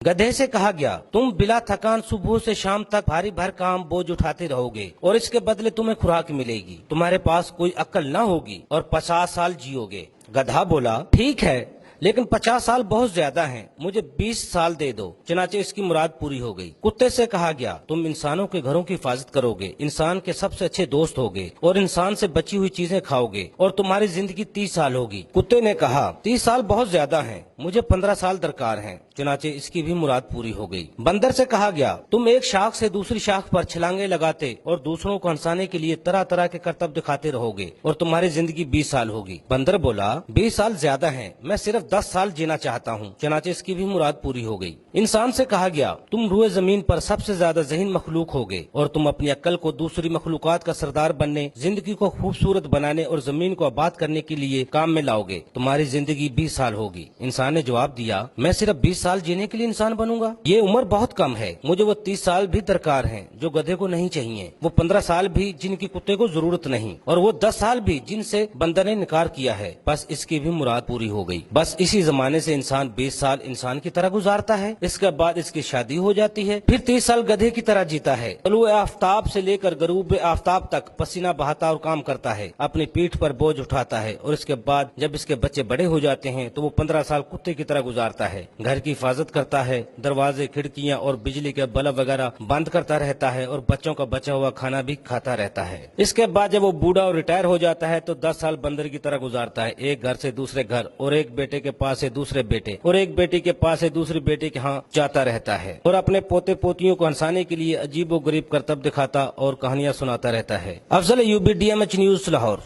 गधे से कहा गया, तुम बिला थकान सुबह से शाम तक भारी भर काम बोझ उठाते रहोगे और इसके बदले तुम्हें खुराक मिलेगी। तुम्हारे पास कोई अक्ल न होगी और 50 साल जियोगे। गधा बोला, ठीक है, लेकिन 50 साल बहुत ज्यादा हैं, मुझे 20 साल दे दो। चनाचे इसकी मुराद पूरी हो गई। कुत्ते से कहा गया, तुम इंसानों के घरों की हिफाजत करोगे, इंसान के सबसे अच्छे दोस्त होगे और इंसान से बची हुई चीजें खाओगे और तुम्हारी जिंदगी 30 साल होगी। कुत्ते ने कहा, 30 साल बहुत ज्यादा हैं, मुझे 15 साल दरकार हैं। चुनाचे इसकी भी मुराद पूरी हो गई। बंदर से कहा गया, तुम एक शाख से दूसरी शाख पर छलांगे लगाते और दूसरों को हंसाने के लिए तरह तरह के करतब दिखाते रहोगे और तुम्हारी जिंदगी 20 साल होगी। बंदर बोला, 20 साल ज्यादा हैं, मैं सिर्फ 10 साल जीना चाहता हूँ। चुनाचे इसकी भी मुराद पूरी हो गई। इंसान से कहा गया, तुम रूए जमीन पर सबसे ज्यादा ज़हीन मखलूक होगे और तुम अपनी अक्ल को दूसरी मखलूकात का सरदार बनने, जिंदगी को खूबसूरत बनाने और जमीन को आबाद करने के लिए काम में लाओगे। तुम्हारी जिंदगी 20 साल होगी। इंसान ने जवाब दिया, मैं सिर्फ 20 साल जीने के लिए इंसान बनूंगा? ये उम्र बहुत कम है, मुझे वो 30 साल भी दरकार हैं जो गधे को नहीं चाहिए, वो 15 साल भी जिनकी कुत्ते को जरूरत नहीं, और वो 10 साल भी जिनसे बंदर ने इनकार किया है। बस इसकी भी मुराद पूरी हो गई। बस इसी जमाने से इंसान 20 साल इंसान की तरह गुजारता है, इसके बाद इसकी शादी हो जाती है, फिर 30 साल गधे की तरह जीता है। तलुए आफ्ताब से लेकर गरूब आफ्ताब तक पसीना बहाता और काम करता है, अपनी पीठ पर बोझ उठाता है, और इसके बाद जब इसके बच्चे बड़े हो जाते हैं तो वो 15 साल कुत्ते की तरह गुजारता है, घर की हिफाजत करता है, दरवाजे, खिड़कियां और बिजली के बल्ब वगैरह बंद करता रहता है और बच्चों का बचा हुआ खाना भी खाता रहता है। इसके बाद जब वो बूढ़ा और रिटायर हो जाता है तो 10 साल बंदर की तरह गुजारता है, एक घर से दूसरे घर और एक बेटे के पास से दूसरे बेटे और एक बेटी के पास से दूसरी बेटे के यहाँ जाता रहता है और अपने पोते पोतियों को हंसाने के लिए अजीब व गरीब करतब दिखाता और कहानियां सुनाता रहता है। Afzal Ayubi, DMH news, Lahore.